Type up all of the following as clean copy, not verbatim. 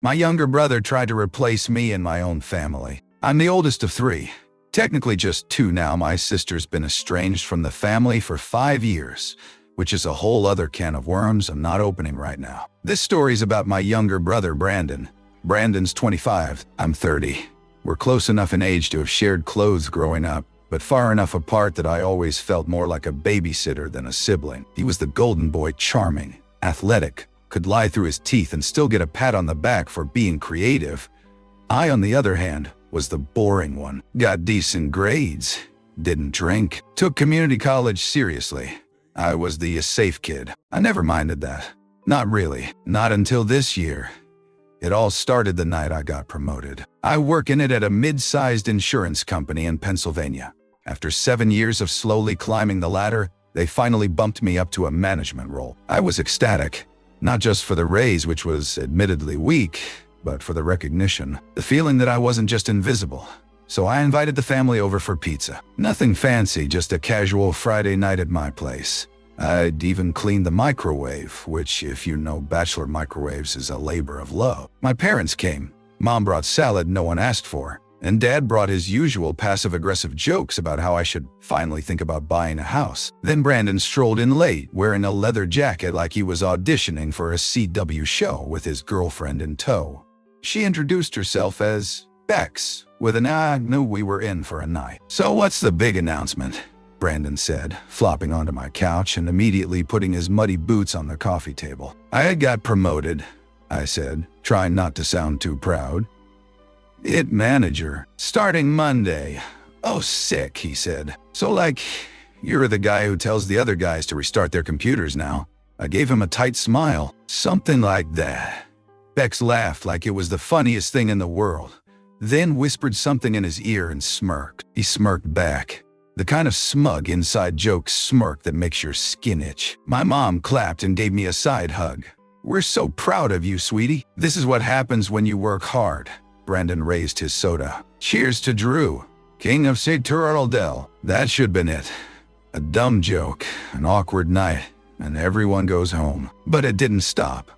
My younger brother tried to replace me in my own family. I'm the oldest of three. Technically just two now. My sister's been estranged from the family for 5 years, which is a whole other can of worms I'm not opening right now. This story's about my younger brother, Brandon. Brandon's 25, I'm 30. We're close enough in age to have shared clothes growing up, but far enough apart that I always felt more like a babysitter than a sibling. He was the golden boy, charming, athletic, could lie through his teeth and still get a pat on the back for being creative. I, on the other hand, was the boring one. Got decent grades, didn't drink, took community college seriously. I was the safe kid. I never minded that. Not really. Not until this year. It all started the night I got promoted. I work in it at a mid-sized insurance company in Pennsylvania. After 7 years of slowly climbing the ladder, they finally bumped me up to a management role. I was ecstatic, not just for the raise, which was admittedly weak, but for the recognition, the feeling that I wasn't just invisible. So I invited the family over for pizza. Nothing fancy, just a casual Friday night at my place. I'd even cleaned the microwave, which, if you know bachelor microwaves, is a labor of love. My parents came. Mom brought salad no one asked for, and Dad brought his usual passive-aggressive jokes about how I should finally think about buying a house. Then Brandon strolled in late, wearing a leather jacket like he was auditioning for a CW show with his girlfriend in tow. She introduced herself as Bex, with an "I knew we were in for a night." "So what's the big announcement?" Brandon said, flopping onto my couch and immediately putting his muddy boots on the coffee table. "I got promoted," I said, trying not to sound too proud. "It manager, starting Monday." "Oh, sick," he said. "So like, you're the guy who tells the other guys to restart their computers now?" I gave him a tight smile. "Something like that." Bex laughed like it was the funniest thing in the world, then whispered something in his ear and smirked. He smirked back. The kind of smug inside joke smirk that makes your skin itch. My mom clapped and gave me a side hug. "We're so proud of you, sweetie. This is what happens when you work hard." Brandon raised his soda. "Cheers to Drew, king of St. Turtledale." That should've been it. A dumb joke, an awkward night, and everyone goes home. But it didn't stop.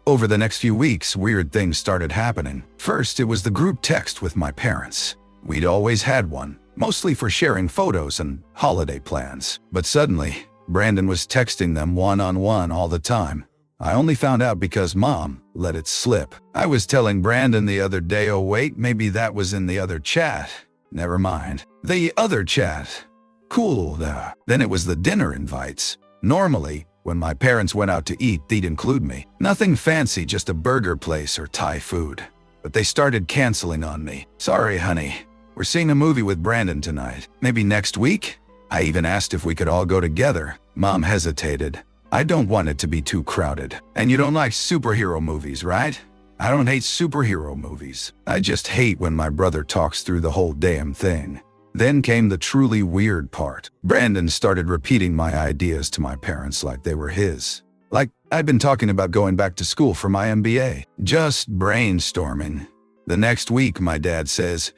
Over the next few weeks, weird things started happening. First, it was the group text with my parents. We'd always had one, mostly for sharing photos and holiday plans. But suddenly, Brandon was texting them one-on-one all the time. I only found out because Mom let it slip. I was telling Brandon the other day, "Oh wait, maybe that was in the other chat. Never mind. The other chat. Cool, though." Then it was the dinner invites. Normally, when my parents went out to eat, they'd include me. Nothing fancy, just a burger place or Thai food. But they started canceling on me. "Sorry, honey. We're seeing a movie with Brandon tonight. Maybe next week?" I even asked if we could all go together. Mom hesitated. "I don't want it to be too crowded. And you don't like superhero movies, right?" "I don't hate superhero movies. I just hate when my brother talks through the whole damn thing." Then came the truly weird part. Brandon started repeating my ideas to my parents like they were his. Like I'd been talking about going back to school for my MBA. Just brainstorming. The next week, my dad says,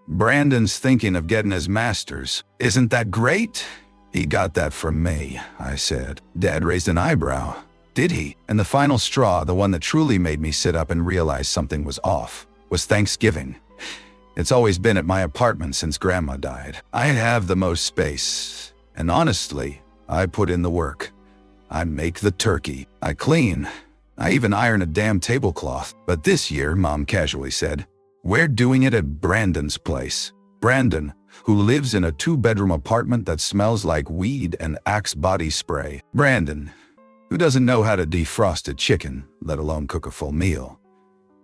"Brandon's thinking of getting his master's. Isn't that great?" "He got that from me," I said. Dad raised an eyebrow. "Did he?" And the final straw, the one that truly made me sit up and realize something was off, was Thanksgiving. It's always been at my apartment since Grandma died. I have the most space, and honestly, I put in the work. I make the turkey. I clean. I even iron a damn tablecloth. But this year, Mom casually said, "We're doing it at Brandon's place." Brandon, who lives in a 2-bedroom apartment that smells like weed and Axe body spray. Brandon, who doesn't know how to defrost a chicken, let alone cook a full meal.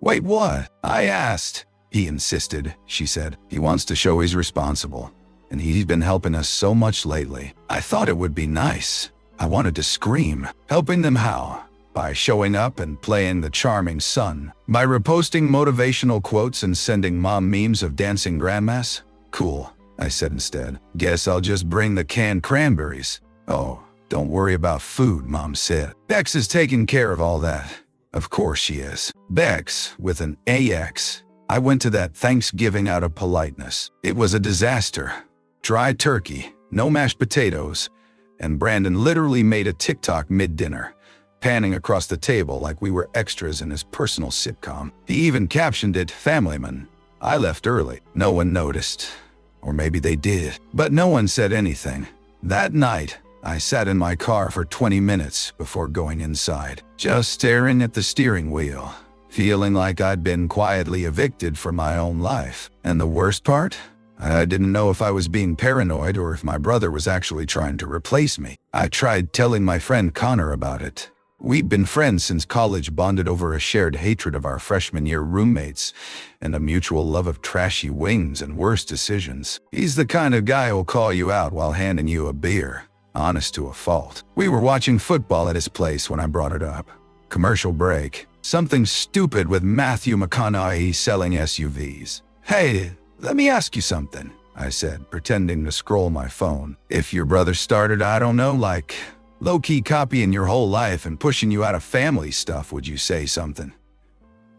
"Wait, what?" I asked. "He insisted," she said. "He wants to show he's responsible. And he's been helping us so much lately. I thought it would be nice." I wanted to scream. Helping them how? By showing up and playing the charming son. By reposting motivational quotes and sending Mom memes of dancing grandmas? "Cool," I said instead. "Guess I'll just bring the canned cranberries." "Oh, don't worry about food," Mom said. "Bex is taking care of all that." Of course she is. Bex, with an AX. I went to that Thanksgiving out of politeness. It was a disaster. Dry turkey, no mashed potatoes, and Brandon literally made a TikTok mid-dinner. panning across the table like we were extras in his personal sitcom. He even captioned it, "Family Man." I left early. No one noticed. Or maybe they did. But no one said anything. That night, I sat in my car for 20 minutes before going inside, just staring at the steering wheel, feeling like I'd been quietly evicted from my own life. And the worst part? I didn't know if I was being paranoid or if my brother was actually trying to replace me. I tried telling my friend Connor about it. We'd been friends since college, bonded over a shared hatred of our freshman year roommates and a mutual love of trashy wings and worse decisions. He's the kind of guy who'll call you out while handing you a beer, honest to a fault. We were watching football at his place when I brought it up. Commercial break. Something stupid with Matthew McConaughey selling SUVs. "Hey, let me ask you something," I said, pretending to scroll my phone. "If your brother started, I don't know, like low-key copying your whole life and pushing you out of family stuff, would you say something?"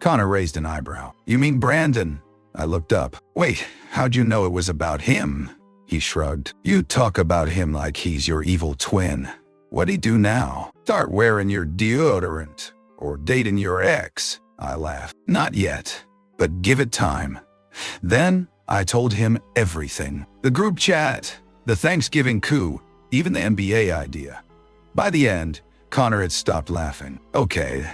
Connor raised an eyebrow. "You mean Brandon?" I looked up. "Wait, how'd you know it was about him?" He shrugged. "You talk about him like he's your evil twin. What'd he do now? Start wearing your deodorant or dating your ex?" I laughed. "Not yet, but give it time." Then I told him everything. The group chat, the Thanksgiving coup, even the NBA idea. By the end, Connor had stopped laughing. "Okay,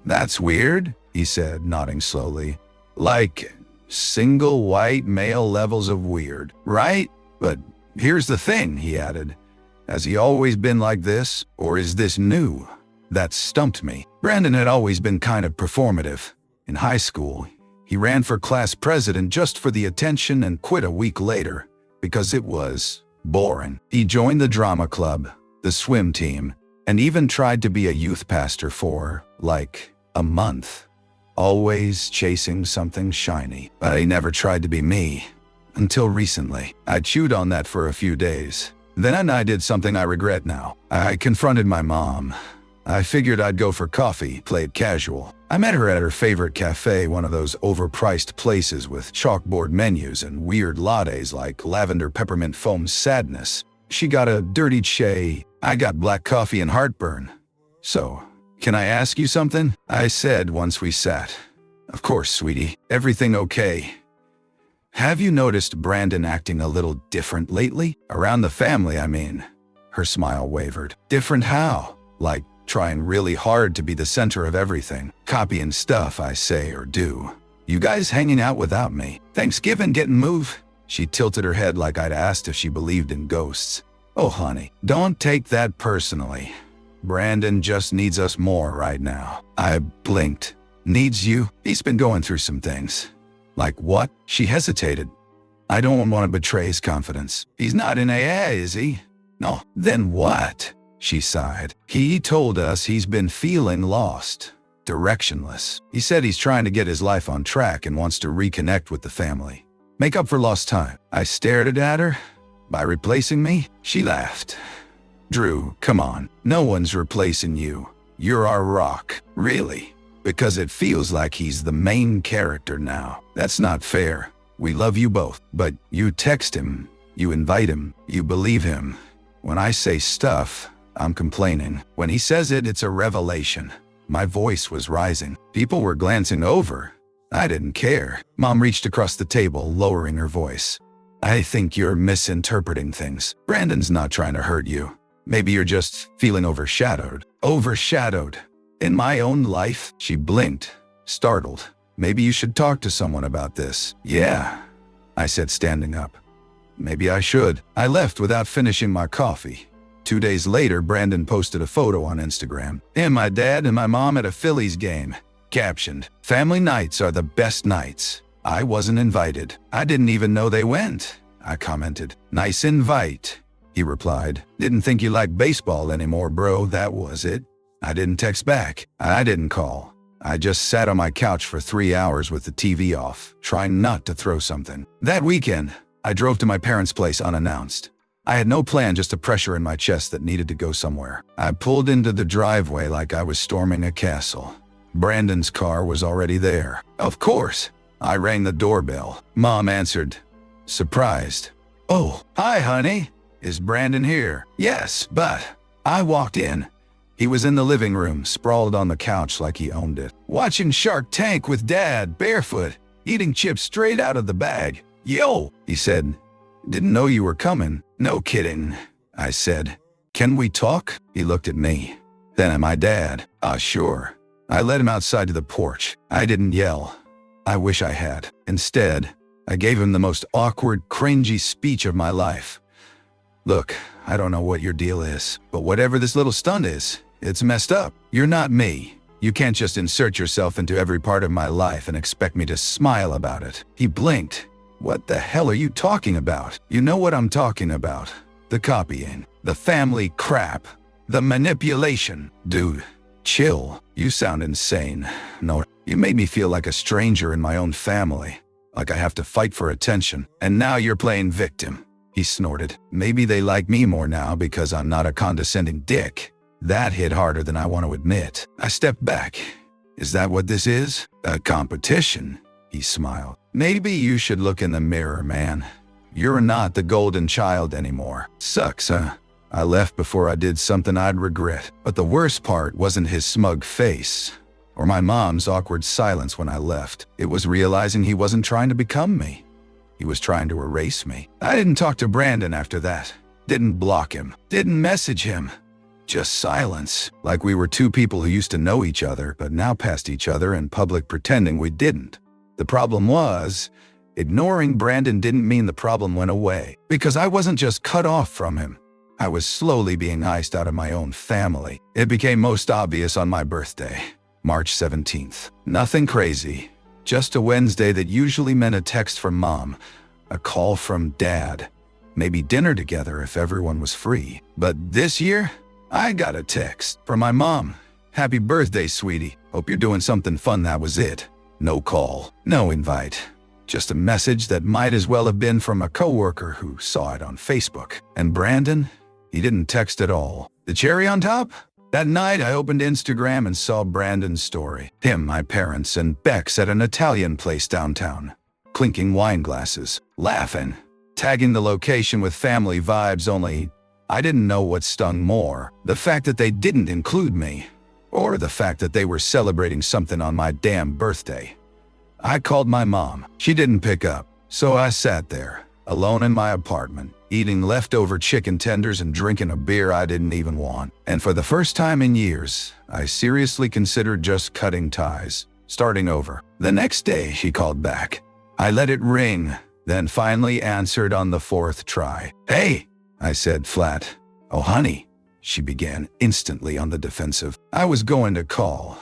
that's weird," he said, nodding slowly. "Like single white male levels of weird, right? But here's the thing," he added. "Has he always been like this, or is this new?" That stumped me. Brandon had always been kind of performative. In high school, he ran for class president just for the attention and quit a week later because it was boring. He joined the drama club, the swim team, and even tried to be a youth pastor for, like, a month. Always chasing something shiny. But he never tried to be me. Until recently. I chewed on that for a few days. Then I did something I regret now. I confronted my mom. I figured I'd go for coffee, play it casual. I met her at her favorite cafe, one of those overpriced places with chalkboard menus and weird lattes like lavender peppermint foam sadness. She got a dirty chai, I got black coffee and heartburn. "So, can I ask you something?" I said once we sat. "Of course, sweetie. Everything okay?" "Have you noticed Brandon acting a little different lately? Around the family, I mean." Her smile wavered. "Different how?" "Like trying really hard to be the center of everything. Copying stuff I say or do. You guys hanging out without me. Thanksgiving getting moved?" She tilted her head like I'd asked if she believed in ghosts. "Oh, honey, don't take that personally. Brandon just needs us more right now." I blinked. "Needs you?" "He's been going through some things." "Like what?" She hesitated. "I don't want to betray his confidence." "He's not in AA, is he?" "No." "Then what?" She sighed. "He told us he's been feeling lost, directionless. He said he's trying to get his life on track and wants to reconnect with the family. Make up for lost time." I stared at her. "By replacing me?" She laughed. "Drew, come on. No one's replacing you. You're our rock." "Really?" "Because it feels like he's the main character now." "That's not fair. We love you both. But you text him, you invite him, you believe him. When I say stuff, I'm complaining. When he says it, it's a revelation." My voice was rising. People were glancing over. I didn't care. Mom reached across the table, lowering her voice. "I think you're misinterpreting things. Brandon's not trying to hurt you. Maybe you're just feeling overshadowed." "Overshadowed? In my own life?" She blinked, startled. "Maybe you should talk to someone about this." "Yeah," I said, standing up. "Maybe I should." I left without finishing my coffee. 2 days later, Brandon posted a photo on Instagram. "And my dad and my mom at a Phillies game." Captioned, "Family nights are the best nights. I wasn't invited. I didn't even know they went." I commented, "Nice invite." He replied, "Didn't think you liked baseball anymore, bro, that was it." I didn't text back. I didn't call. I just sat on my couch for 3 hours with the TV off, trying not to throw something. That weekend, I drove to my parents' place unannounced. I had no plan, just a pressure in my chest that needed to go somewhere. I pulled into the driveway like I was storming a castle. Brandon's car was already there. Of course. I rang the doorbell. Mom answered, surprised. "Oh, hi, honey. Is Brandon here?" "Yes, but..." I walked in. He was in the living room, sprawled on the couch like he owned it, watching Shark Tank with Dad, barefoot, eating chips straight out of the bag. "Yo," he said. "Didn't know you were coming." "No kidding," I said. "Can we talk?" He looked at me. "Then am I Dad?" "Ah, sure." I led him outside to the porch. I didn't yell. I wish I had. Instead, I gave him the most awkward, cringy speech of my life. "Look, I don't know what your deal is, but whatever this little stunt is, it's messed up. You're not me. You can't just insert yourself into every part of my life and expect me to smile about it." He blinked. "What the hell are you talking about?" "You know what I'm talking about. The copying, the family crap, the manipulation." "Dude, chill. You sound insane." "No, you made me feel like a stranger in my own family, like I have to fight for attention, and now you're playing victim." He snorted. "Maybe they like me more now because I'm not a condescending dick." That hit harder than I want to admit. I stepped back. "Is that what this is? A competition?" He smiled. "Maybe you should look in the mirror, man. You're not the golden child anymore." Sucks, huh? I left before I did something I'd regret. But the worst part wasn't his smug face, or my mom's awkward silence when I left. It was realizing he wasn't trying to become me. He was trying to erase me. I didn't talk to Brandon after that. Didn't block him. Didn't message him. Just silence. Like we were two people who used to know each other, but now passed each other in public pretending we didn't. The problem was, ignoring Brandon didn't mean the problem went away. Because I wasn't just cut off from him. I was slowly being iced out of my own family. It became most obvious on my birthday, March 17th. Nothing crazy. Just a Wednesday that usually meant a text from Mom, a call from Dad, maybe dinner together if everyone was free. But this year, I got a text from my mom. "Happy birthday, sweetie. Hope you're doing something fun." That was it. No call, no invite. Just a message that might as well have been from a coworker who saw it on Facebook. And Brandon? He didn't text at all. The cherry on top? That night, I opened Instagram and saw Brandon's story. Him, my parents, and Bex at an Italian place downtown, clinking wine glasses, laughing, tagging the location with family vibes. Only I didn't know what stung more, the fact that they didn't include me, or the fact that they were celebrating something on my damn birthday. I called my mom. She didn't pick up, so I sat there, alone in my apartment, eating leftover chicken tenders and drinking a beer I didn't even want. And for the first time in years, I seriously considered just cutting ties, starting over. The next day, she called back. I let it ring, then finally answered on the fourth try. "Hey," I said flat. "Oh, honey," she began, instantly on the defensive. I was going to call.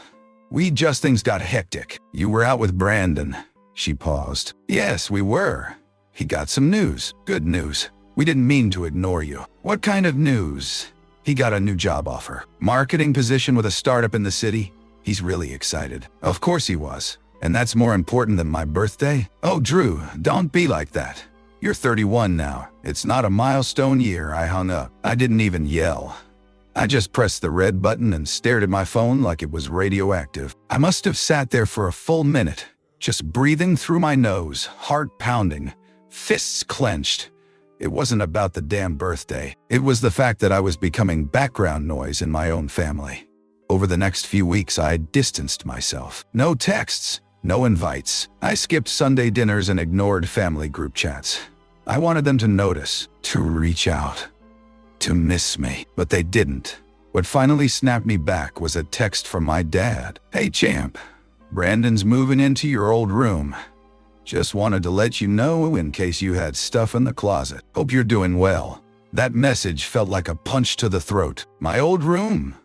Things got hectic. "You were out with Brandon." She paused. "Yes, we were. He got some news. Good news. We didn't mean to ignore you." "What kind of news?" "He got a new job offer. Marketing position with a startup in the city. He's really excited." Of course he was. And that's more important than my birthday? "Oh, Drew, don't be like that. You're 31 now. It's not a milestone year." I hung up. I didn't even yell. I just pressed the red button and stared at my phone like it was radioactive. I must have sat there for a full minute, just breathing through my nose, heart pounding, fists clenched. It wasn't about the damn birthday. It was the fact that I was becoming background noise in my own family. Over the next few weeks, I distanced myself. No texts, no invites. I skipped Sunday dinners and ignored family group chats. I wanted them to notice, to reach out, to miss me, but they didn't. What finally snapped me back was a text from my dad. "Hey champ, Brandon's moving into your old room. Just wanted to let you know in case you had stuff in the closet. Hope you're doing well." That message felt like a punch to the throat. My old room?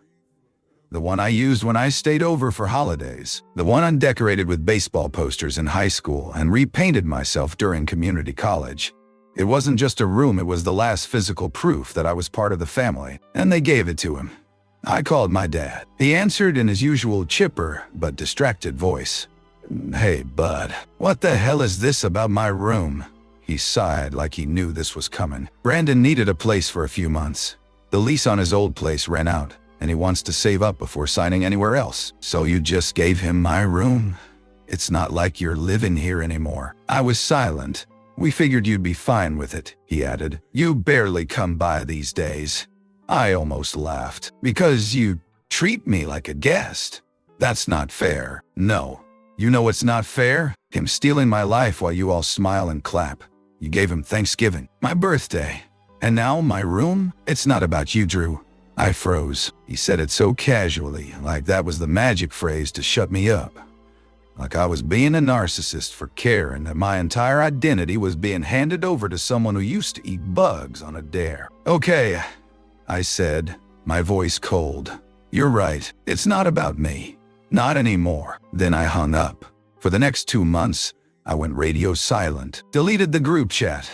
The one I used when I stayed over for holidays. The one undecorated with baseball posters in high school and repainted myself during community college. It wasn't just a room, it was the last physical proof that I was part of the family. And they gave it to him. I called my dad. He answered in his usual chipper but distracted voice. "Hey, bud, what the hell is this about my room?" He sighed like he knew this was coming. "Brandon needed a place for a few months. The lease on his old place ran out, and he wants to save up before signing anywhere else. So you just gave him my room? It's not like you're living here anymore." I was silent. "We figured you'd be fine with it," he added. "You barely come by these days." I almost laughed. "Because you Treat me like a guest. That's not fair. No. You know what's not fair? Him stealing my life while you all smile and clap. You gave him Thanksgiving, my birthday. And now my room? It's not about you, Drew. I froze. He said it so casually, like that was the magic phrase to shut me up. Like I was being a narcissist for care and that my entire identity was being handed over to someone who used to eat bugs on a dare. Okay, I said, my voice cold. You're right. It's not about me. Not anymore. Then I hung up. For the next 2 months, I went radio silent, deleted the group chat,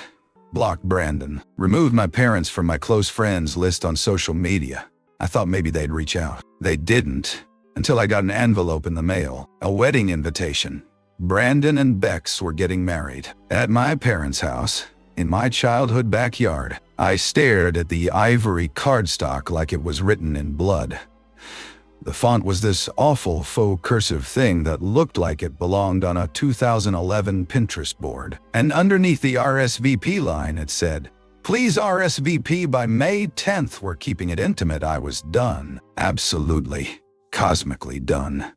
blocked Brandon, removed my parents from my close friends list on social media. I thought maybe they'd reach out. They didn't, until I got an envelope in the mail, a wedding invitation. Brandon and Bex were getting married at my parents' house, in my childhood backyard. I stared at the ivory cardstock like it was written in blood. The font was this awful faux cursive thing that looked like it belonged on a 2011 Pinterest board. And underneath the RSVP line it said, "Please RSVP by May 10th. We're keeping it intimate." I was done. Absolutely, cosmically done.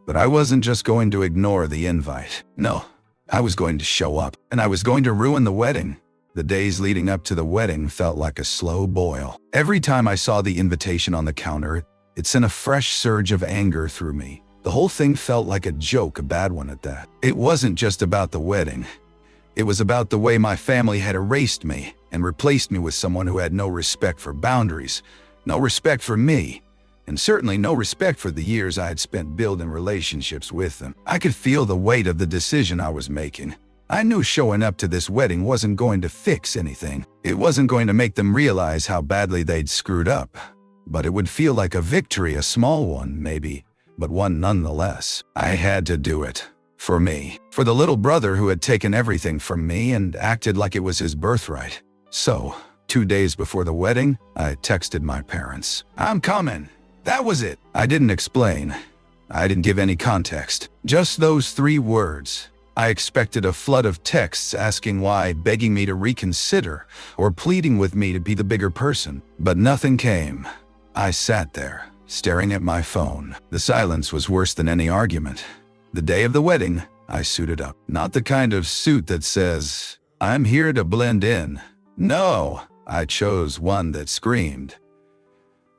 But I wasn't just going to ignore the invite. No, I was going to show up, and I was going to ruin the wedding. The days leading up to the wedding felt like a slow boil. Every time I saw the invitation on the counter, it sent a fresh surge of anger through me. The whole thing felt like a joke, a bad one at that. It wasn't just about the wedding. It was about the way my family had erased me and replaced me with someone who had no respect for boundaries, no respect for me, and certainly no respect for the years I had spent building relationships with them. I could feel the weight of the decision I was making. I knew showing up to this wedding wasn't going to fix anything. It wasn't going to make them realize how badly they'd screwed up. But it would feel like a victory, a small one, maybe, but one nonetheless. I had to do it. For me. For the little brother who had taken everything from me and acted like it was his birthright. So, 2 days before the wedding, I texted my parents. "I'm coming." That was it. I didn't explain. I didn't give any context. Just those 3 words. I expected a flood of texts asking why, begging me to reconsider, or pleading with me to be the bigger person. But nothing came. I sat there, staring at my phone. The silence was worse than any argument. The day of the wedding, I suited up. Not the kind of suit that says, "I'm here to blend in." No, I chose one that screamed,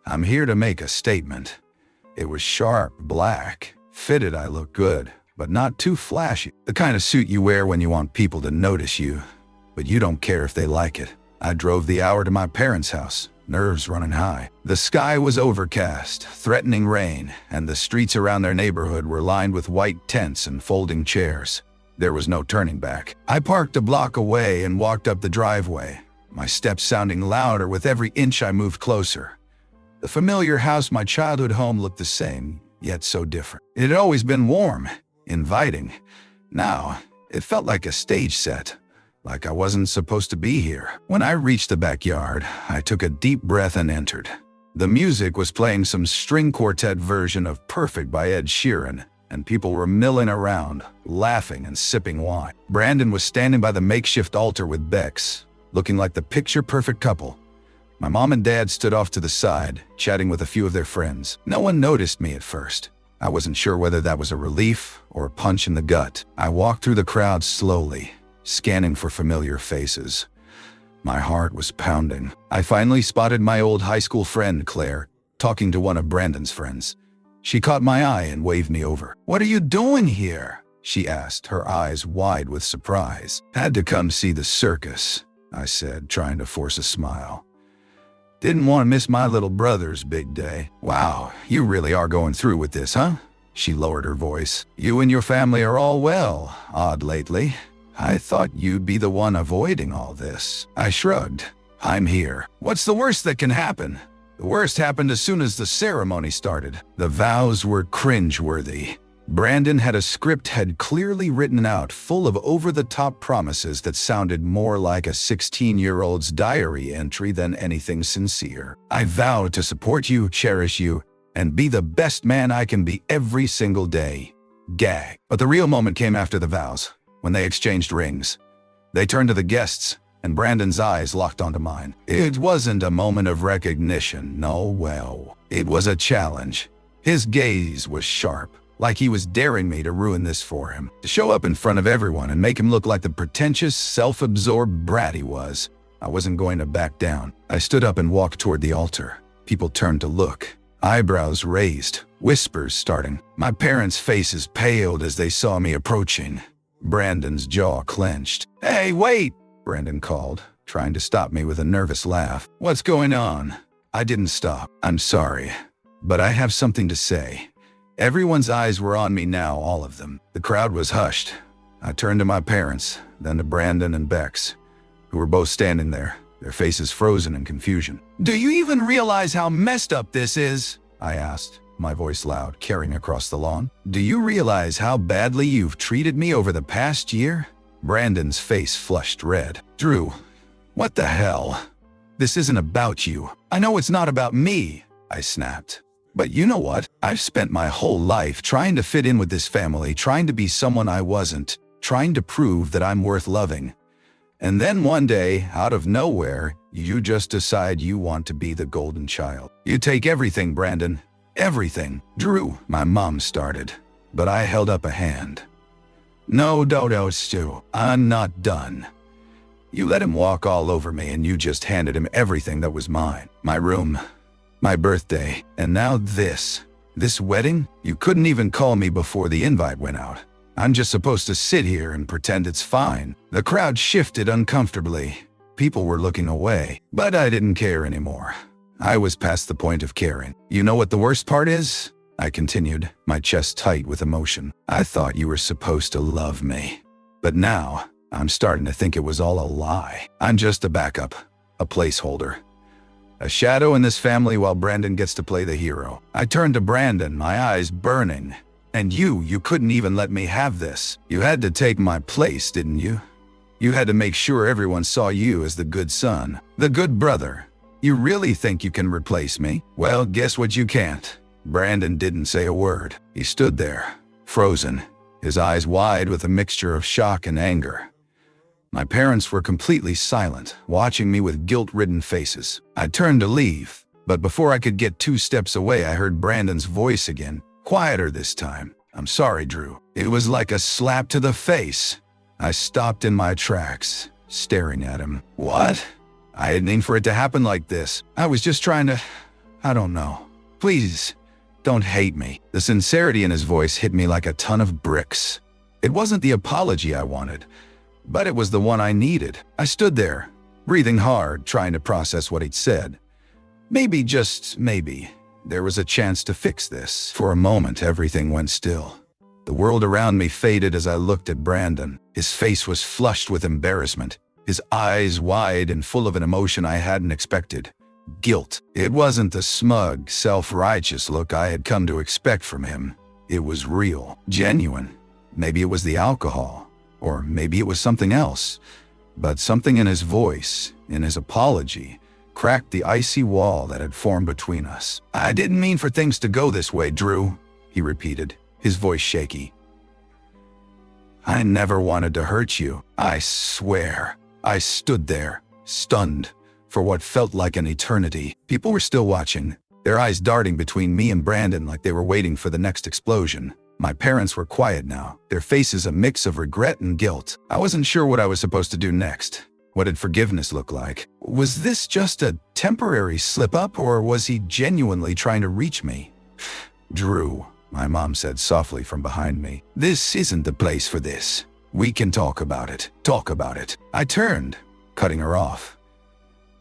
"I'm here to make a statement." It was sharp, black, fitted. I looked good, but not too flashy. The kind of suit you wear when you want people to notice you, but you don't care if they like it. I drove the hour to my parents' house, nerves running high. The sky was overcast, threatening rain, and the streets around their neighborhood were lined with white tents and folding chairs. There was no turning back. I parked a block away and walked up the driveway, my steps sounding louder with every inch I moved closer. The familiar house, my childhood home, looked the same, yet so different. It had always been warm, inviting. Now, it felt like a stage set. Like I wasn't supposed to be here. When I reached the backyard, I took a deep breath and entered. The music was playing some string quartet version of Perfect by Ed Sheeran, and people were milling around, laughing and sipping wine. Brandon was standing by the makeshift altar with Bex, looking like the picture-perfect couple. My mom and dad stood off to the side, chatting with a few of their friends. No one noticed me at first. I wasn't sure whether that was a relief or a punch in the gut. I walked through the crowd slowly, scanning for familiar faces. My heart was pounding. I finally spotted my old high school friend, Claire, talking to one of Brandon's friends. She caught my eye and waved me over. "What are you doing here?" she asked, her eyes wide with surprise. "Had to come see the circus," I said, trying to force a smile. "Didn't want to miss my little brother's big day." "Wow, you really are going through with this, huh?" She lowered her voice. "You and your family are all well, odd lately. I thought you'd be the one avoiding all this." I shrugged. "I'm here. What's the worst that can happen?" The worst happened as soon as the ceremony started. The vows were cringeworthy. Brandon had a script had clearly written out, full of over-the-top promises that sounded more like a 16-year-old's diary entry than anything sincere. "I vow to support you, cherish you, and be the best man I can be every single day." Gag. But the real moment came after the vows, when they exchanged rings. They turned to the guests, and Brandon's eyes locked onto mine. It wasn't a moment of recognition, no, well. It was a challenge. His gaze was sharp, like he was daring me to ruin this for him, to show up in front of everyone and make him look like the pretentious, self-absorbed brat he was. I wasn't going to back down. I stood up and walked toward the altar. People turned to look, eyebrows raised, whispers starting. My parents' faces paled as they saw me approaching. Brandon's jaw clenched. "Hey, wait!" Brandon called, trying to stop me with a nervous laugh. "What's going on?" I didn't stop. "I'm sorry, but I have something to say." Everyone's eyes were on me now, all of them. The crowd was hushed. I turned to my parents, then to Brandon and Bex, who were both standing there, their faces frozen in confusion. "Do you even realize how messed up this is?" I asked, my voice loud, carrying across the lawn. "Do you realize how badly you've treated me over the past year?" Brandon's face flushed red. "Drew, what the hell? This isn't about you." "I know it's not about me," I snapped. "But you know what? I've spent my whole life trying to fit in with this family, trying to be someone I wasn't, trying to prove that I'm worth loving. And then one day, out of nowhere, you just decide you want to be the golden child. You take everything, Brandon. Everything." "Drew," my mom started, but I held up a hand. "No, Dodo, Stu, I'm not done. You let him walk all over me and you just handed him everything that was mine. My room, my birthday, and now this. This wedding? You couldn't even call me before the invite went out. I'm just supposed to sit here and pretend it's fine." The crowd shifted uncomfortably. People were looking away, but I didn't care anymore. I was past the point of caring. "You know what the worst part is?" I continued, my chest tight with emotion. "I thought you were supposed to love me. But now, I'm starting to think it was all a lie. I'm just a backup, a placeholder. A shadow in this family while Brandon gets to play the hero." I turned to Brandon, my eyes burning. "And you couldn't even let me have this. You had to take my place, didn't you? You had to make sure everyone saw you as the good son, the good brother. You really think you can replace me? Well, guess what you can't." Brandon didn't say a word. He stood there, frozen, his eyes wide with a mixture of shock and anger. My parents were completely silent, watching me with guilt-ridden faces. I turned to leave, but before I could get 2 steps away, I heard Brandon's voice again, quieter this time. "I'm sorry, Drew." It was like a slap to the face. I stopped in my tracks, staring at him. "What?" "I didn't mean for it to happen like this. I was just trying to... I don't know. Please, don't hate me." The sincerity in his voice hit me like a ton of bricks. It wasn't the apology I wanted, but it was the one I needed. I stood there, breathing hard, trying to process what he'd said. Maybe, just maybe, there was a chance to fix this. For a moment, everything went still. The world around me faded as I looked at Brandon. His face was flushed with embarrassment, his eyes wide and full of an emotion I hadn't expected. Guilt. It wasn't the smug, self-righteous look I had come to expect from him. It was real, genuine. Maybe it was the alcohol. Or maybe it was something else. But something in his voice, in his apology, cracked the icy wall that had formed between us. "I didn't mean for things to go this way, Drew," he repeated, his voice shaky. "I never wanted to hurt you. I swear." I stood there, stunned, for what felt like an eternity. People were still watching, their eyes darting between me and Brandon like they were waiting for the next explosion. My parents were quiet now, their faces a mix of regret and guilt. I wasn't sure what I was supposed to do next. What did forgiveness look like? Was this just a temporary slip-up, or was he genuinely trying to reach me? "Drew," my mom said softly from behind me, "this isn't the place for this. We can talk about it. Talk about it." I turned, cutting her off.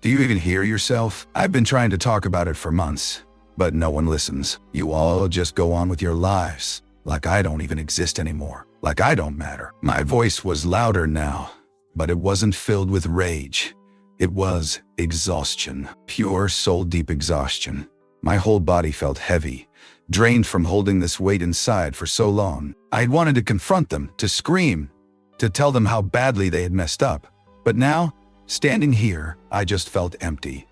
"Do you even hear yourself? I've been trying to talk about it for months, but no one listens. You all just go on with your lives. Like I don't even exist anymore. Like I don't matter." My voice was louder now, but it wasn't filled with rage. It was exhaustion, pure soul-deep exhaustion. My whole body felt heavy, drained from holding this weight inside for so long. I had wanted to confront them, to scream, to tell them how badly they had messed up. But now, standing here, I just felt empty.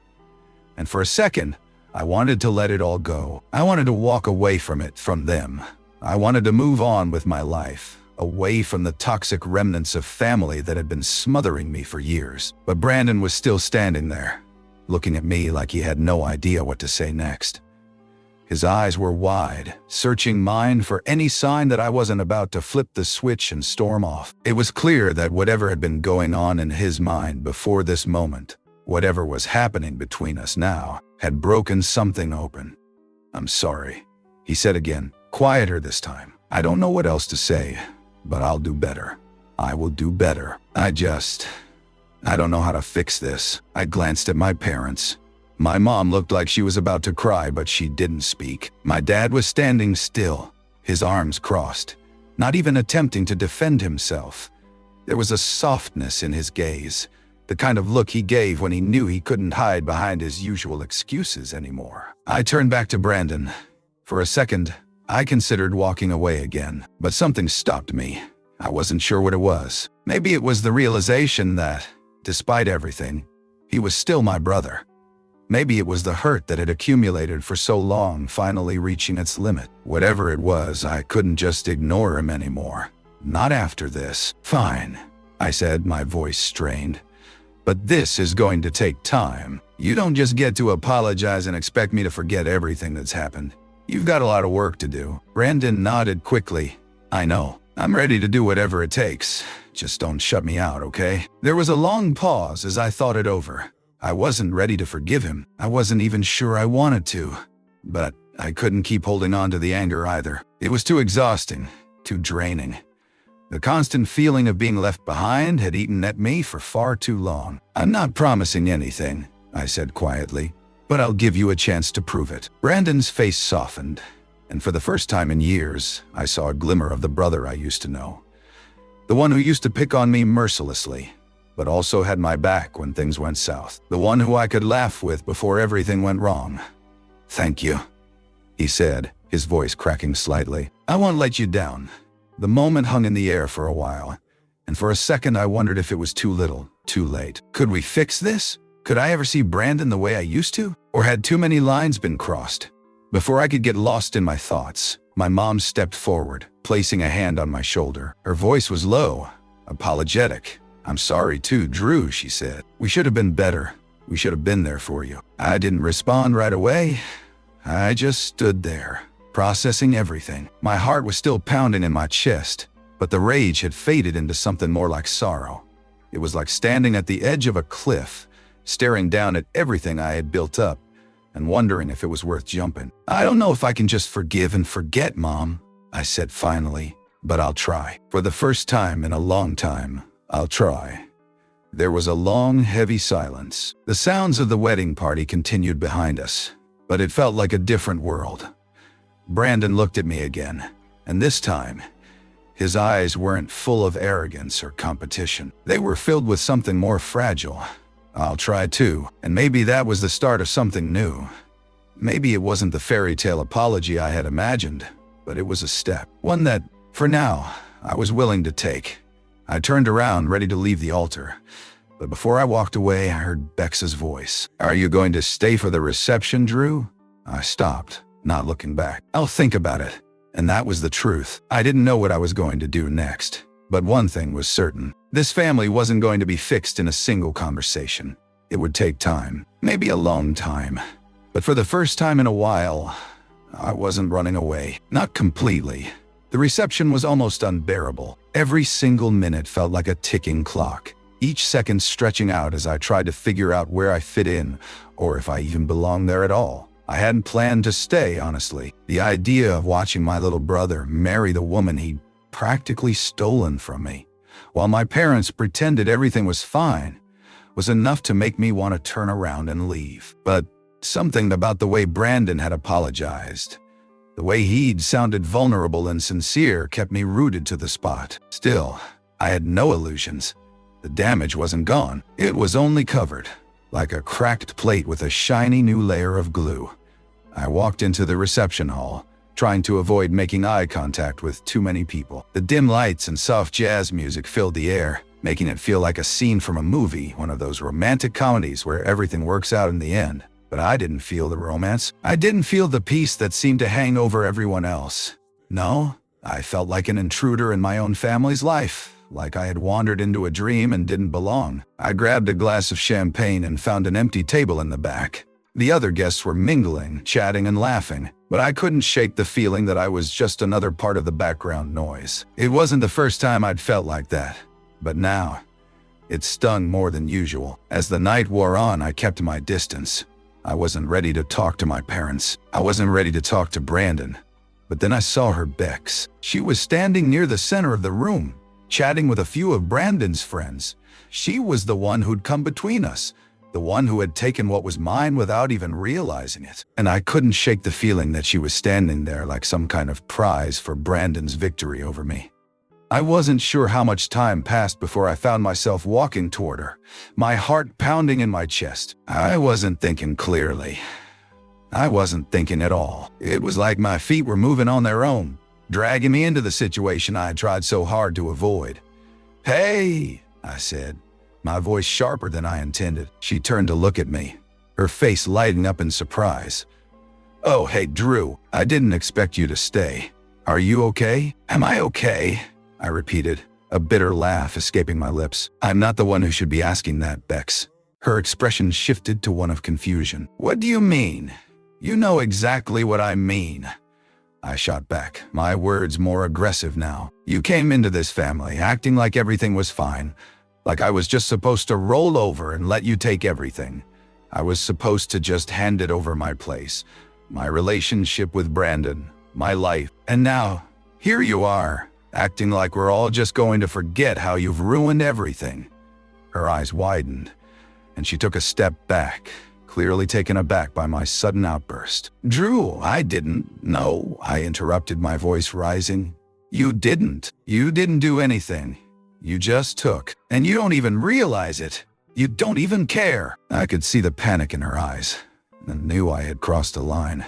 And for a second, I wanted to let it all go. I wanted to walk away from it, from them. I wanted to move on with my life, away from the toxic remnants of family that had been smothering me for years. But Brandon was still standing there, looking at me like he had no idea what to say next. His eyes were wide, searching mine for any sign that I wasn't about to flip the switch and storm off. It was clear that whatever had been going on in his mind before this moment, whatever was happening between us now, had broken something open. "I'm sorry," he said again, quieter this time. "I don't know what else to say, but I'll do better. I will do better. I don't know how to fix this." I glanced at my parents. My mom looked like she was about to cry, but she didn't speak. My dad was standing still, his arms crossed, not even attempting to defend himself. There was a softness in his gaze, the kind of look he gave when he knew he couldn't hide behind his usual excuses anymore. I turned back to Brandon. For a second, I considered walking away again, but something stopped me. I wasn't sure what it was. Maybe it was the realization that, despite everything, he was still my brother. Maybe it was the hurt that had accumulated for so long finally reaching its limit. Whatever it was, I couldn't just ignore him anymore. Not after this. "Fine," I said, my voice strained. "But this is going to take time. You don't just get to apologize and expect me to forget everything that's happened. You've got a lot of work to do." Brandon nodded quickly. "I know. I'm ready to do whatever it takes. Just don't shut me out, okay?" There was a long pause as I thought it over. I wasn't ready to forgive him. I wasn't even sure I wanted to. But I couldn't keep holding on to the anger either. It was too exhausting, too draining. The constant feeling of being left behind had eaten at me for far too long. "I'm not promising anything," I said quietly, "but I'll give you a chance to prove it." Brandon's face softened, and for the first time in years, I saw a glimmer of the brother I used to know. The one who used to pick on me mercilessly, but also had my back when things went south. The one who I could laugh with before everything went wrong. "Thank you," he said, his voice cracking slightly. "I won't let you down." The moment hung in the air for a while, and for a second I wondered if it was too little, too late. Could we fix this? Could I ever see Brandon the way I used to? Or had too many lines been crossed? Before I could get lost in my thoughts, my mom stepped forward, placing a hand on my shoulder. Her voice was low, apologetic. "I'm sorry too, Drew," she said. "We should have been better. We should have been there for you." I didn't respond right away. I just stood there, processing everything. My heart was still pounding in my chest, but the rage had faded into something more like sorrow. It was like standing at the edge of a cliff, staring down at everything I had built up, and wondering if it was worth jumping. "I don't know if I can just forgive and forget, Mom," I said finally, "but I'll try. For the first time in a long time, I'll try." There was a long, heavy silence. The sounds of the wedding party continued behind us, but it felt like a different world. Brandon looked at me again, and this time, his eyes weren't full of arrogance or competition. They were filled with something more fragile. "I'll try too." And maybe that was the start of something new. Maybe it wasn't the fairy tale apology I had imagined, but it was a step. One that, for now, I was willing to take. I turned around, ready to leave the altar. But before I walked away, I heard Bex's voice. "Are you going to stay for the reception, Drew?" I stopped, not looking back. "I'll think about it." And that was the truth. I didn't know what I was going to do next. But one thing was certain. This family wasn't going to be fixed in a single conversation. It would take time, maybe a long time. But for the first time in a while, I wasn't running away. Not completely. The reception was almost unbearable. Every single minute felt like a ticking clock, each second stretching out as I tried to figure out where I fit in, or if I even belonged there at all. I hadn't planned to stay, honestly. The idea of watching my little brother marry the woman he'd practically stolen from me, while my parents pretended everything was fine, was enough to make me want to turn around and leave. But something about the way Brandon had apologized, the way he'd sounded vulnerable and sincere, kept me rooted to the spot. Still, I had no illusions. The damage wasn't gone. It was only covered, like a cracked plate with a shiny new layer of glue. I walked into the reception hall, trying to avoid making eye contact with too many people. The dim lights and soft jazz music filled the air, making it feel like a scene from a movie, one of those romantic comedies where everything works out in the end. But I didn't feel the romance. I didn't feel the peace that seemed to hang over everyone else. No, I felt like an intruder in my own family's life, like I had wandered into a dream and didn't belong. I grabbed a glass of champagne and found an empty table in the back. The other guests were mingling, chatting and laughing, But I couldn't shake the feeling that I was just another part of the background noise. It wasn't the first time I'd felt like that, but now it stung more than usual. As the night wore on, I kept my distance. I wasn't ready to talk to my parents. I wasn't ready to talk to Brandon. But then I saw her, Bex. She was standing near the center of the room, chatting with a few of Brandon's friends. She was the one who'd come between us, the one who had taken what was mine without even realizing it. And I couldn't shake the feeling that she was standing there like some kind of prize for Brandon's victory over me. I wasn't sure how much time passed before I found myself walking toward her, my heart pounding in my chest. I wasn't thinking clearly. I wasn't thinking at all. It was like my feet were moving on their own, dragging me into the situation I had tried so hard to avoid. "Hey," I said, my voice sharper than I intended. She turned to look at me, her face lighting up in surprise. "Oh, hey, Drew, I didn't expect you to stay. Are you okay?" "Am I okay?" I repeated, a bitter laugh escaping my lips. "I'm not the one who should be asking that, Bex." Her expression shifted to one of confusion. "What do you mean?" "You know exactly what I mean," I shot back, my words more aggressive now. "You came into this family acting like everything was fine, like I was just supposed to roll over and let you take everything. I was supposed to just hand it over my place, my relationship with Brandon, my life. And now, here you are, acting like we're all just going to forget how you've ruined everything." Her eyes widened, and she took a step back, clearly taken aback by my sudden outburst. "Drew, I didn't." "No," I interrupted, my voice rising. You didn't do anything. You just took. And you don't even realize it. You don't even care." I could see the panic in her eyes, and knew I had crossed a line.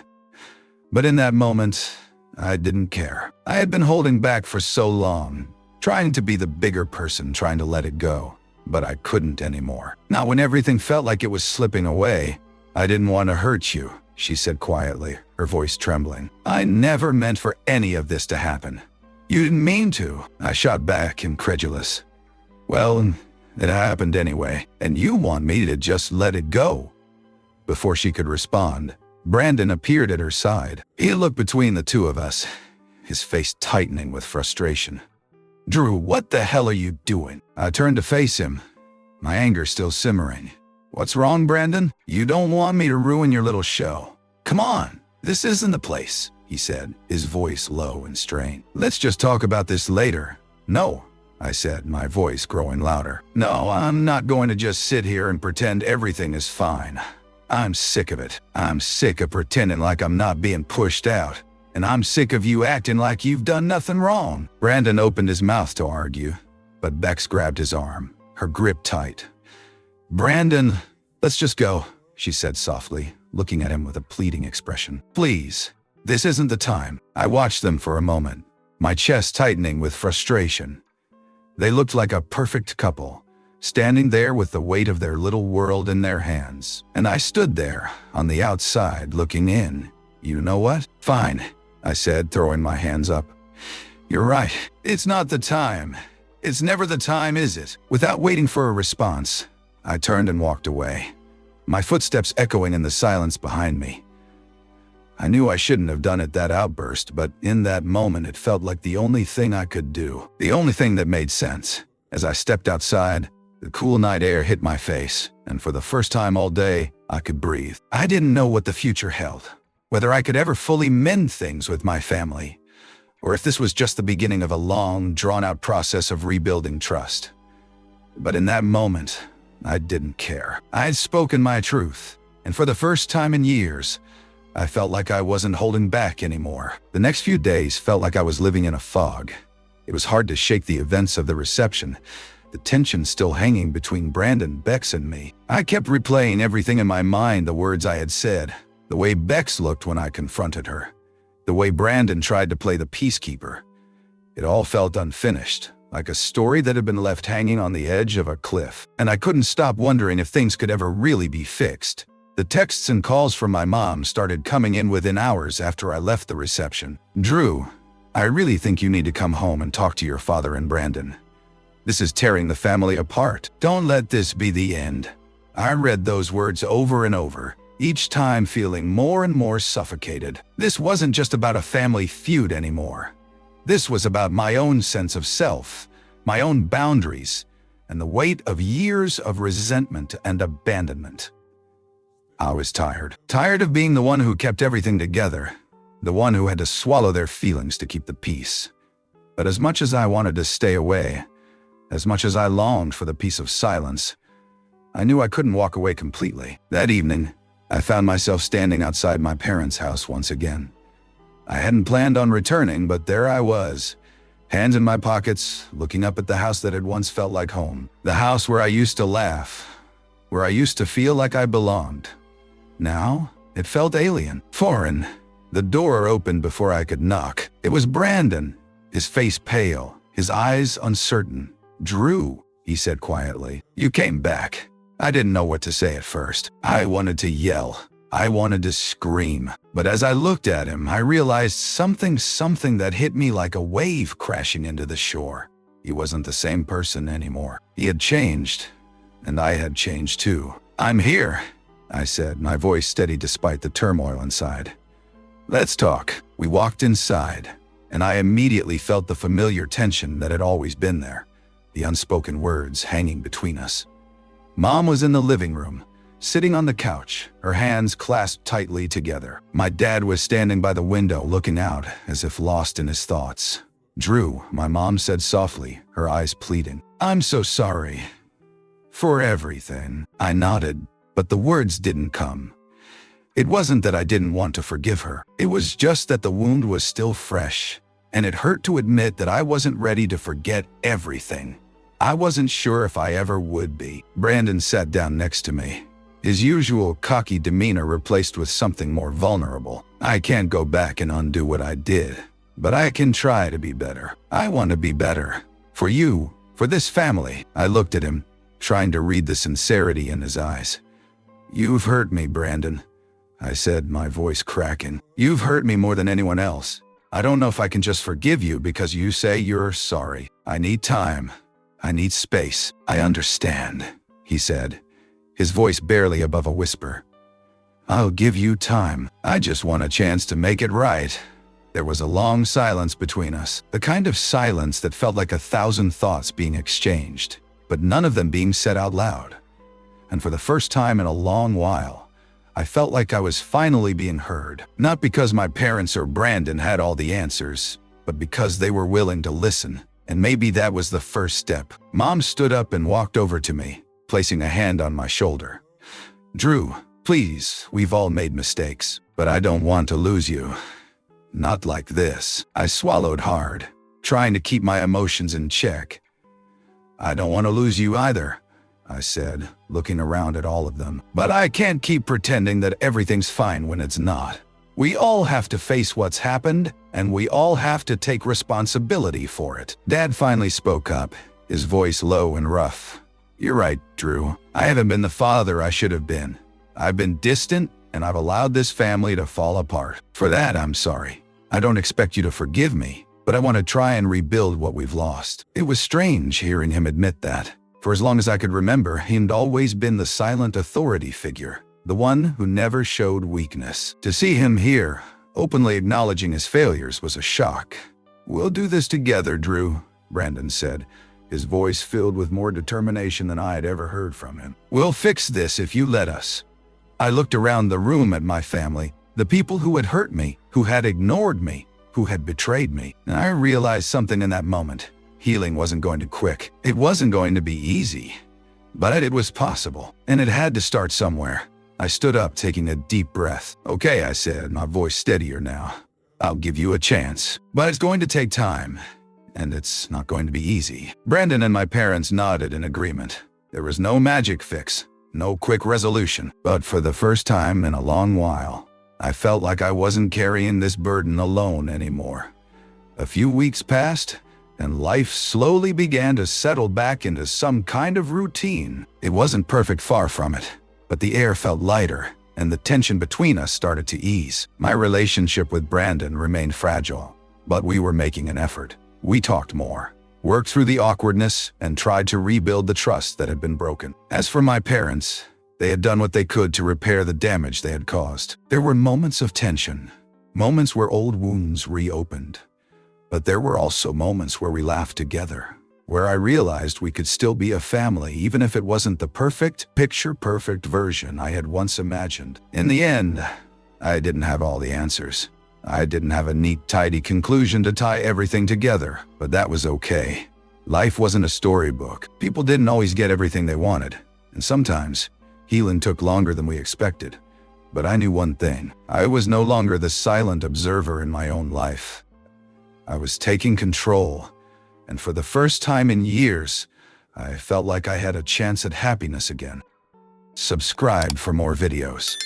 But in that moment, I didn't care. I had been holding back for so long, trying to be the bigger person, trying to let it go. But I couldn't anymore. Not when everything felt like it was slipping away. "I didn't want to hurt you," she said quietly, her voice trembling. "I never meant for any of this to happen." "You didn't mean to," I shot back, incredulous. "Well, it happened anyway, and you want me to just let it go?" Before she could respond, Brandon appeared at her side. He looked between the two of us, his face tightening with frustration. "Drew, what the hell are you doing?" I turned to face him, my anger still simmering. "What's wrong, Brandon? You don't want me to ruin your little show. Come on, this isn't the place," he said, his voice low and strained. "Let's just talk about this later." "No," I said, my voice growing louder. "No, I'm not going to just sit here and pretend everything is fine. I'm sick of it. I'm sick of pretending like I'm not being pushed out. And I'm sick of you acting like you've done nothing wrong." Brandon opened his mouth to argue, but Bex grabbed his arm, her grip tight. "Brandon, let's just go," she said softly, looking at him with a pleading expression. "Please, this isn't the time." I watched them for a moment, my chest tightening with frustration. They looked like a perfect couple, standing there with the weight of their little world in their hands. And I stood there, on the outside, looking in. "You know what? Fine," I said, throwing my hands up. "You're right. It's not the time. It's never the time, is it?" Without waiting for a response, I turned and walked away, my footsteps echoing in the silence behind me. I knew I shouldn't have done it, that outburst, but in that moment it felt like the only thing I could do, the only thing that made sense. As I stepped outside, the cool night air hit my face, and for the first time all day, I could breathe. I didn't know what the future held, whether I could ever fully mend things with my family, or if this was just the beginning of a long, drawn-out process of rebuilding trust. But in that moment, I didn't care. I had spoken my truth, and for the first time in years, I felt like I wasn't holding back anymore. The next few days felt like I was living in a fog. It was hard to shake the events of the reception, the tension still hanging between Brandon, Bex, and me. I kept replaying everything in my mind, the words I had said, the way Bex looked when I confronted her, the way Brandon tried to play the peacekeeper. It all felt unfinished, like a story that had been left hanging on the edge of a cliff. And I couldn't stop wondering if things could ever really be fixed. The texts and calls from my mom started coming in within hours after I left the reception. "Drew, I really think you need to come home and talk to your father and Brandon. This is tearing the family apart. Don't let this be the end." I read those words over and over, each time feeling more and more suffocated. This wasn't just about a family feud anymore. This was about my own sense of self, my own boundaries, and the weight of years of resentment and abandonment. I was tired. Tired of being the one who kept everything together, the one who had to swallow their feelings to keep the peace. But as much as I wanted to stay away, as much as I longed for the peace of silence, I knew I couldn't walk away completely. That evening, I found myself standing outside my parents' house once again. I hadn't planned on returning, but there I was, hands in my pockets, looking up at the house that had once felt like home. The house where I used to laugh, where I used to feel like I belonged. Now, it felt alien, foreign. The door opened before I could knock. It was Brandon, his face pale, his eyes uncertain. "Drew," he said quietly, "you came back." I didn't know what to say at first. I wanted to yell. I wanted to scream. But as I looked at him, I realized something that hit me like a wave crashing into the shore. He wasn't the same person anymore. He had changed, and I had changed too. "I'm here," I said, my voice steady despite the turmoil inside. "Let's talk." We walked inside, and I immediately felt the familiar tension that had always been there, the unspoken words hanging between us. Mom was in the living room, sitting on the couch, her hands clasped tightly together. My dad was standing by the window looking out, as if lost in his thoughts. "Drew," my mom said softly, her eyes pleading. "I'm so sorry for everything." I nodded, but the words didn't come. It wasn't that I didn't want to forgive her. It was just that the wound was still fresh, and it hurt to admit that I wasn't ready to forget everything. I wasn't sure if I ever would be. Brandon sat down next to me, his usual cocky demeanor replaced with something more vulnerable. "I can't go back and undo what I did, but I can try to be better. I want to be better. For you, for this family." I looked at him, trying to read the sincerity in his eyes. "You've hurt me, Brandon," I said, my voice cracking. "You've hurt me more than anyone else. I don't know if I can just forgive you because you say you're sorry. I need time. I need space." "I understand," he said, his voice barely above a whisper. "I'll give you time. I just want a chance to make it right." There was a long silence between us, the kind of silence that felt like 1,000 thoughts being exchanged, but none of them being said out loud. And for the first time in a long while, I felt like I was finally being heard. Not because my parents or Brandon had all the answers, but because they were willing to listen. And maybe that was the first step. Mom stood up and walked over to me, placing a hand on my shoulder. "Drew, please, we've all made mistakes, but I don't want to lose you. Not like this." I swallowed hard, trying to keep my emotions in check. "I don't want to lose you either," I said, looking around at all of them. "But I can't keep pretending that everything's fine when it's not. We all have to face what's happened, and we all have to take responsibility for it." Dad finally spoke up, his voice low and rough. "You're right, Drew. I haven't been the father I should have been. I've been distant, and I've allowed this family to fall apart. For that, I'm sorry. I don't expect you to forgive me, but I want to try and rebuild what we've lost." It was strange hearing him admit that. For as long as I could remember, he'd always been the silent authority figure, the one who never showed weakness. To see him here, openly acknowledging his failures, was a shock. "We'll do this together, Drew," Brandon said, his voice filled with more determination than I had ever heard from him. "We'll fix this if you let us." I looked around the room at my family, the people who had hurt me, who had ignored me, who had betrayed me, and I realized something in that moment. Healing wasn't going to be quick. It wasn't going to be easy. But it was possible, and it had to start somewhere. I stood up, taking a deep breath. "Okay," I said, my voice steadier now. "I'll give you a chance, but it's going to take time, and it's not going to be easy." Brandon and my parents nodded in agreement. There was no magic fix, no quick resolution, but for the first time in a long while, I felt like I wasn't carrying this burden alone anymore. A few weeks passed, and life slowly began to settle back into some kind of routine. It wasn't perfect, far from it, but the air felt lighter, and the tension between us started to ease. My relationship with Brandon remained fragile, but we were making an effort. We talked more, worked through the awkwardness, and tried to rebuild the trust that had been broken. As for my parents, They had done what they could to repair the damage they had caused. There were moments of tension, moments where old wounds reopened. But there were also moments where we laughed together, where I realized we could still be a family even if it wasn't the perfect, picture-perfect version I had once imagined. In the end, I didn't have all the answers. I didn't have a neat, tidy conclusion to tie everything together, but that was okay. Life wasn't a storybook. People didn't always get everything they wanted, and sometimes healing took longer than we expected. But I knew one thing. I was no longer the silent observer in my own life. I was taking control, and for the first time in years, I felt like I had a chance at happiness again. Subscribe for more videos.